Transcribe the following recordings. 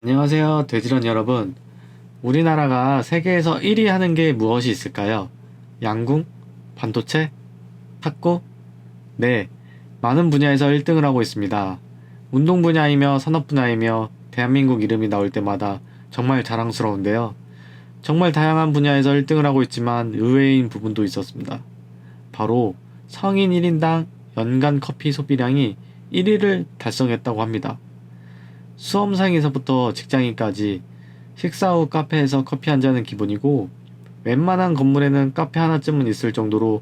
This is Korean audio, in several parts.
안녕하세요, 돼지런 여러분. 우리나라가 세계에서 1위 하는 게 무엇이 있을까요? 양궁? 반도체? 탁구? 네, 많은 분야에서 1등을 하고 있습니다. 운동 분야이며 산업 분야이며 대한민국 이름이 나올 때마다 정말 자랑스러운데요. 정말 다양한 분야에서 1등을 하고 있지만 의외인 부분도 있었습니다. 바로 성인 1인당 연간 커피 소비량이 1위를 달성했다고 합니다. 수험생에서부터 직장인까지 식사 후 카페에서 커피 한 잔은 기본이고, 웬만한 건물에는 카페 하나쯤은 있을 정도로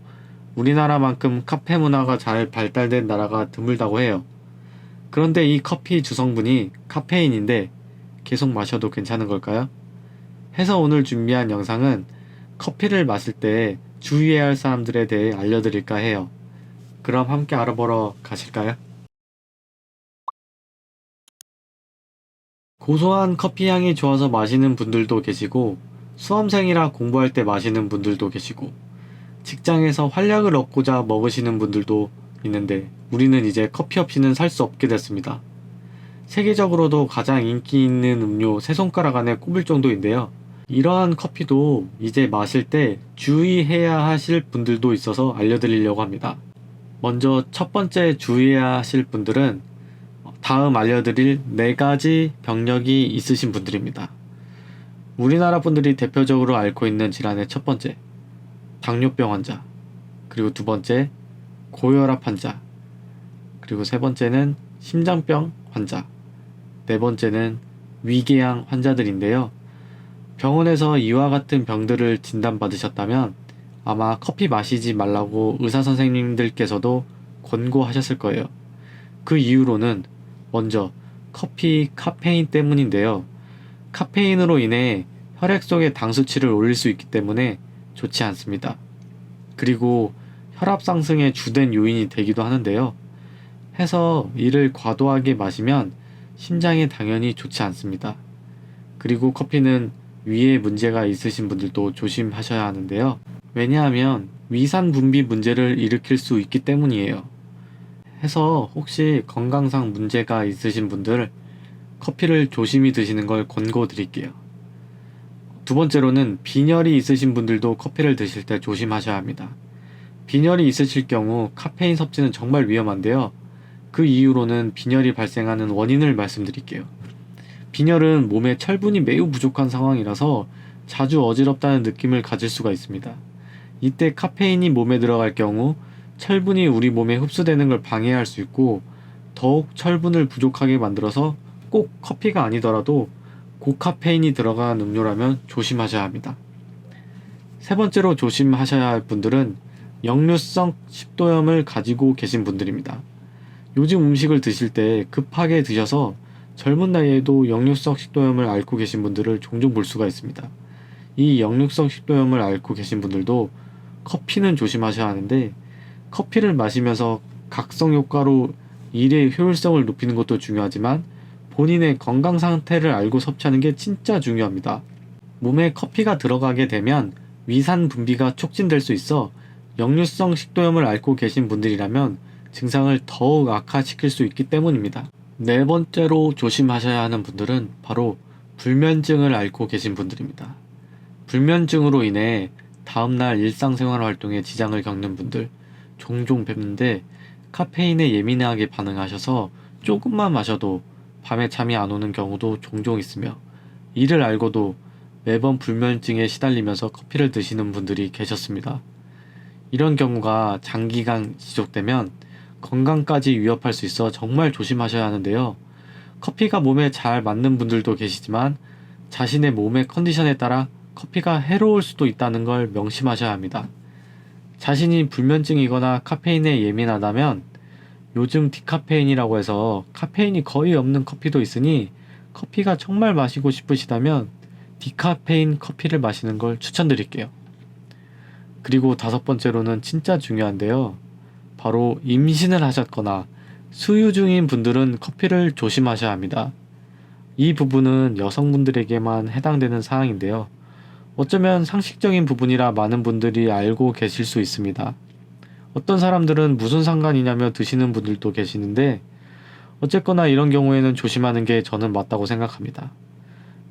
우리나라만큼 카페 문화가 잘 발달된 나라가 드물다고 해요. 그런데 이 커피 주성분이 카페인인데 계속 마셔도 괜찮은 걸까요? 해서 오늘 준비한 영상은 커피를 마실 때 주의해야 할 사람들에 대해 알려드릴까 해요. 그럼 함께 알아보러 가실까요? 고소한 커피 향이 좋아서 마시는 분들도 계시고, 수험생이라 공부할 때 마시는 분들도 계시고, 직장에서 활력을 얻고자 먹으시는 분들도 있는데, 우리는 이제 커피 없이는 살 수 없게 됐습니다. 세계적으로도 가장 인기 있는 음료 세 손가락 안에 꼽을 정도인데요. 이러한 커피도 이제 마실 때 주의해야 하실 분들도 있어서 알려드리려고 합니다. 먼저 첫 번째 주의해야 하실 분들은 다음 알려드릴 4가지 병력이 있으신 분들입니다. 우리나라 분들이 대표적으로 앓고 있는 질환의 첫 번째, 당뇨병 환자, 그리고 두 번째, 고혈압 환자, 그리고 세 번째는 심장병 환자, 네 번째는 위궤양 환자들인데요. 병원에서 이와 같은 병들을 진단받으셨다면 아마 커피 마시지 말라고 의사 선생님들께서도 권고하셨을 거예요. 그 이유로는 먼저 커피 카페인 때문인데요. 카페인으로 인해 혈액 속의 당 수치를 올릴 수 있기 때문에 좋지 않습니다. 그리고 혈압 상승의 주된 요인이 되기도 하는데요. 해서 이를 과도하게 마시면 심장에 당연히 좋지 않습니다. 그리고 커피는 위에 문제가 있으신 분들도 조심하셔야 하는데요. 왜냐하면 위산 분비 문제를 일으킬 수 있기 때문이에요. 해서 혹시 건강상 문제가 있으신 분들 커피를 조심히 드시는 걸 권고드릴게요. 두 번째로는 빈혈이 있으신 분들도 커피를 드실 때 조심하셔야 합니다. 빈혈이 있으실 경우 카페인 섭취는 정말 위험한데요. 그 이유로는 빈혈이 발생하는 원인을 말씀드릴게요. 빈혈은 몸에 철분이 매우 부족한 상황이라서 자주 어지럽다는 느낌을 가질 수가 있습니다. 이때 카페인이 몸에 들어갈 경우 철분이 우리 몸에 흡수되는 걸 방해할 수 있고, 더욱 철분을 부족하게 만들어서 꼭 커피가 아니더라도 고카페인이 들어간 음료라면 조심하셔야 합니다. 세 번째로 조심하셔야 할 분들은 역류성 식도염을 가지고 계신 분들입니다. 요즘 음식을 드실 때 급하게 드셔서 젊은 나이에도 역류성 식도염을 앓고 계신 분들을 종종 볼 수가 있습니다. 이 역류성 식도염을 앓고 계신 분들도 커피는 조심하셔야 하는데, 커피를 마시면서 각성 효과로 일의 효율성을 높이는 것도 중요하지만 본인의 건강 상태를 알고 섭취하는 게 진짜 중요합니다. 몸에 커피가 들어가게 되면 위산 분비가 촉진될 수 있어 역류성 식도염을 앓고 계신 분들이라면 증상을 더욱 악화시킬 수 있기 때문입니다. 네 번째로 조심하셔야 하는 분들은 바로 불면증을 앓고 계신 분들입니다. 불면증으로 인해 다음날 일상생활 활동에 지장을 겪는 분들 종종 뵙는데, 카페인에 예민하게 반응하셔서 조금만 마셔도 밤에 잠이 안 오는 경우도 종종 있으며, 이를 알고도 매번 불면증에 시달리면서 커피를 드시는 분들이 계셨습니다. 이런 경우가 장기간 지속되면 건강까지 위협할 수 있어 정말 조심하셔야 하는데요. 커피가 몸에 잘 맞는 분들도 계시지만 자신의 몸의 컨디션에 따라 커피가 해로울 수도 있다는 걸 명심하셔야 합니다. 자신이 불면증이거나 카페인에 예민하다면 요즘 디카페인이라고 해서 카페인이 거의 없는 커피도 있으니, 커피가 정말 마시고 싶으시다면 디카페인 커피를 마시는 걸 추천드릴게요. 그리고 다섯 번째로는 진짜 중요한데요. 바로 임신을 하셨거나 수유 중인 분들은 커피를 조심하셔야 합니다. 이 부분은 여성분들에게만 해당되는 사항인데요. 어쩌면 상식적인 부분이라 많은 분들이 알고 계실 수 있습니다. 어떤 사람들은 무슨 상관이냐며 드시는 분들도 계시는데, 어쨌거나 이런 경우에는 조심하는 게 저는 맞다고 생각합니다.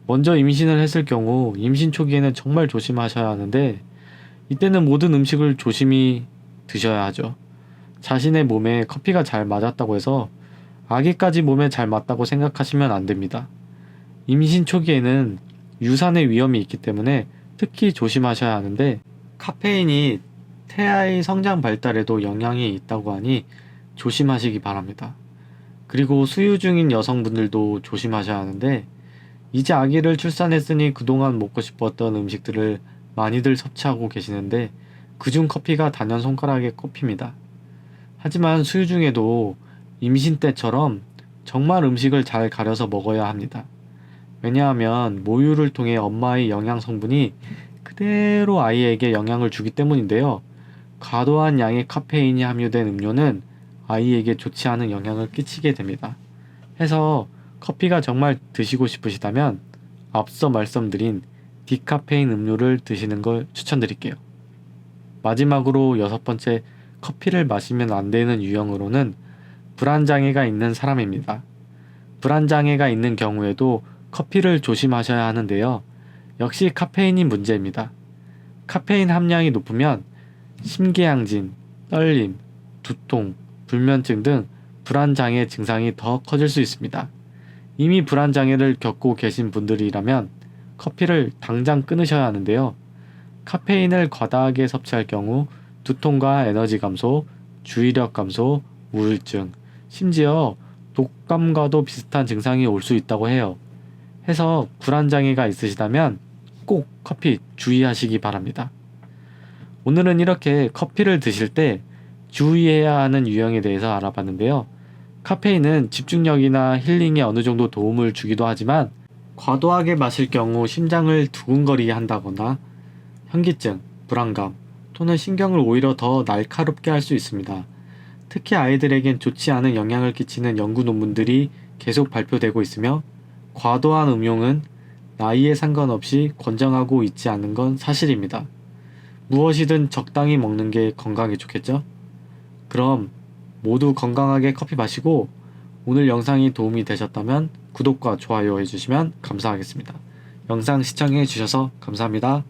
먼저 임신을 했을 경우 임신 초기에는 정말 조심하셔야 하는데 이때는 모든 음식을 조심히 드셔야 하죠. 자신의 몸에 커피가 잘 맞았다고 해서 아기까지 몸에 잘 맞다고 생각하시면 안 됩니다. 임신 초기에는 유산의 위험이 있기 때문에 특히 조심하셔야 하는데 카페인이 태아의 성장 발달에도 영향이 있다고 하니 조심하시기 바랍니다. 그리고 수유 중인 여성분들도 조심하셔야 하는데 이제 아기를 출산했으니 그동안 먹고 싶었던 음식들을 많이들 섭취하고 계시는데 그중 커피가 단연 손가락에 꼽힙니다. 하지만 수유 중에도 임신 때처럼 정말 음식을 잘 가려서 먹어야 합니다. 왜냐하면 모유를 통해 엄마의 영양 성분이 그대로 아이에게 영향을 주기 때문인데요. 과도한 양의 카페인이 함유된 음료는 아이에게 좋지 않은 영향을 끼치게 됩니다. 해서 커피가 정말 드시고 싶으시다면 앞서 말씀드린 디카페인 음료를 드시는 걸 추천드릴게요. 마지막으로 6번째, 커피를 마시면 안 되는 유형으로는 불안장애가 있는 사람입니다. 불안장애가 있는 경우에도 커피를 조심하셔야 하는데요. 역시 카페인이 문제입니다. 카페인 함량이 높으면 심계양진, 떨림, 두통, 불면증 등 불안장애 증상이 더 커질 수 있습니다. 이미 불안장애를 겪고 계신 분들이라면 커피를 당장 끊으셔야 하는데요. 카페인을 과다하게 섭취할 경우 두통과 에너지 감소, 주의력 감소, 우울증, 심지어 독감과도 비슷한 증상이 올 수 있다고 해요. 해서 불안장애가 있으시다면 꼭 커피 주의하시기 바랍니다. 오늘은 이렇게 커피를 드실 때 주의해야 하는 유형에 대해서 알아봤는데요. 카페인은 집중력이나 힐링에 어느 정도 도움을 주기도 하지만 과도하게 마실 경우 심장을 두근거리게 한다거나 현기증, 불안감 또는 신경을 오히려 더 날카롭게 할 수 있습니다. 특히 아이들에겐 좋지 않은 영향을 끼치는 연구 논문들이 계속 발표되고 있으며 과도한 음용은 나이에 상관없이 권장하고 있지 않은 건 사실입니다. 무엇이든 적당히 먹는 게 건강에 좋겠죠? 그럼 모두 건강하게 커피 마시고 오늘 영상이 도움이 되셨다면 구독과 좋아요 해주시면 감사하겠습니다. 영상 시청해 주셔서 감사합니다.